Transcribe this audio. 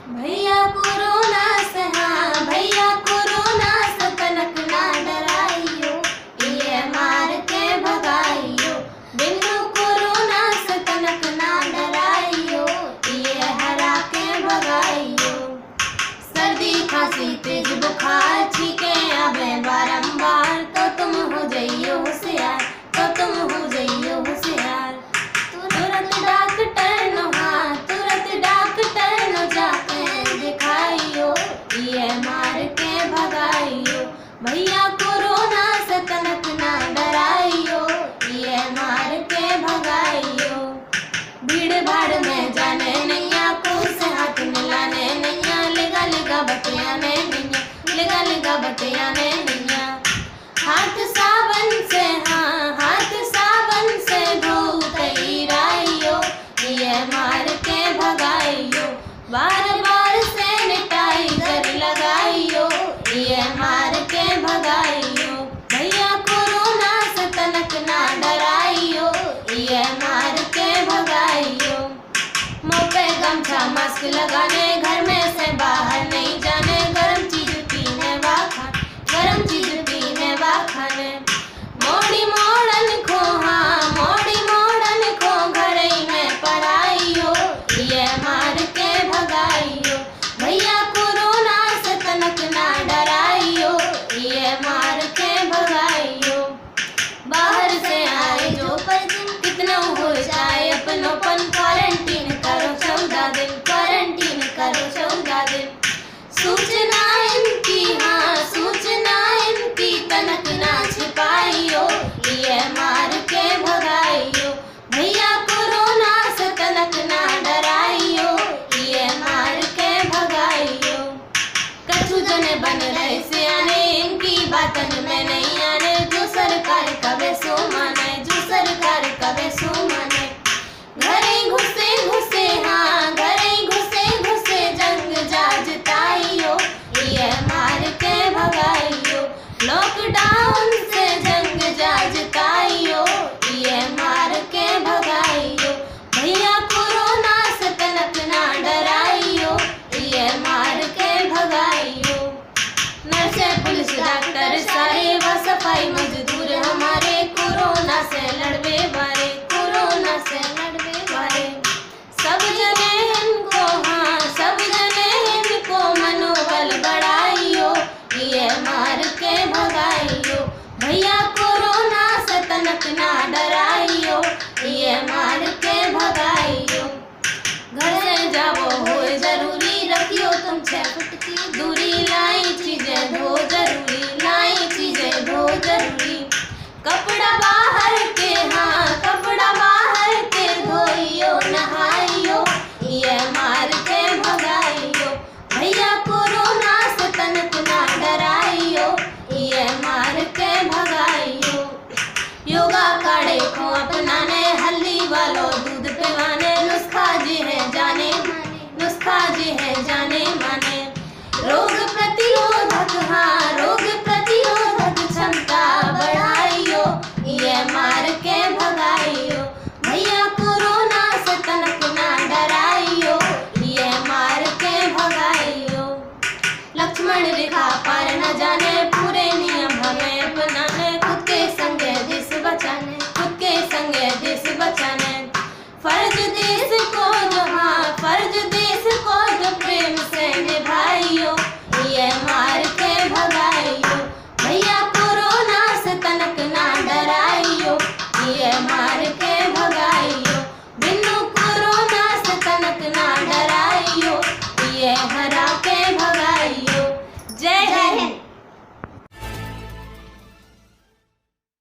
भैया कोरोना से, हाँ भैया कोरोना से तनक ना डराइयो, ये मार के भगाइयो। बिनु कोरोना से तनक ना डराइयो, ये हरा के भगाइयो। सर्दी खांसी तेज बुखार छींके आवे बारंबार, तो तुम हो जाइयो होशियार, तो तुम हो जाइयो होशियार। तुरंत डॉक्टर नो, हाँ तुरंत डॉक्टर नो जाके दिखाइयो, ये मार के भगाइयो। भैया कोरोना से तनक ना डराइयो, ये मार के भगाइयो। भीड़ भाड़ में जाने नैया, को से हाथ मिलाने नैया, लेगा लेगा बतियाने नैया, लेगा लेगा बतियाने नैया। हाथ सावन से, हाँ हाथ सावन से धोते राइयो, ये मार के भगाइयो। बार बार सैनिटाइजर लगाइयो, ये मार के भगाइयो। भैया कोरोना से तनक ना डराइयो, ये मार के भगाइयो। मुँह पे गमछा मास्क लगाने, घर में से बाहर नहीं जाने, गरम चीज पीने वा खाने, गरम चीज पीने वा खाने। मोड़ी मोड़न को, हाँ मोड़ी मोड़न को घर ही में पढ़ाइयो, ये मार के भगाइयो। भैया कोरोना से तनक ना डराइयो, ये मार के भगाइयो। बाहर से आए जो पर कितना हो जाए अपनोपन, क्वारंटीन करो 14 दिन, क्वारंटीन करो 14 दिन। सूचना इनकी, हाँ सूचना इनकी तनक ना छिपाइयो, ये मार के भगाइयो। भैया कोरोना से तनक ना डराइयो, ये मार के भगाइयो। कछु जने बन रहे सियाने, इनकी बातन में नहीं आने, जो सरकार कवे सो माने, जो सरकार कवे सो माने। घरे घुसे घुसे, हाँ घरे घुसे घुसे जंग जाजताइयो, ये मार के भगाइयो। लॉकडाउन से जंग जाजताइयो, ये मार के भगाइयो। भैया कोरोना से तनक ना डराइयो, ये मार के भगाइयो। नर्से पुलिस डॉक्टर सारे व सफाई मजदूर हमारे, कोरोना से लड़वे वाले, कोरोना से लड़वे वाले। सब जने इनको, हाँ सब जने इनको मनोबल बढ़ाइयो, ये मार के भगाइयो। भैया कोरोना से तनक ना डराइयो, ये मार के भगाइयो। घर से जाओ हो जरूरी, रखियो तुम 6 फुट की दूरी, लाई चीजें धो जरूरी, लाई चीजें धो जरूरी। कपड़ा बाहर के, हाँ कपड़ा बाहर के धोइयो नहाइयो, ये मार के भगाइयो। भैया कोरोना से तनक ना डराइयो, ये मार के भगाइयो। योगा काढ़े को अपनाने, हल्दी वालों दूध पिवाने, नुस्खा जी है जाने माने, नुस्खा जी है जाने माने। रोग प्रतिरोधक, हाँ रोग प्रतिरोधक क्षमता बढ़ाइयो, ये मार के भगाइयो। भैया कोरोना से तनक ना डराइयो, ये मार के भगाइयो। लक्ष्मण रेखा पार न जाने, पूरे नियम हमें अपनाने, खुद के संगे देश बचाने, खुद के संगे देश बचाने। फर्ज देश को जो, हाँ फर्ज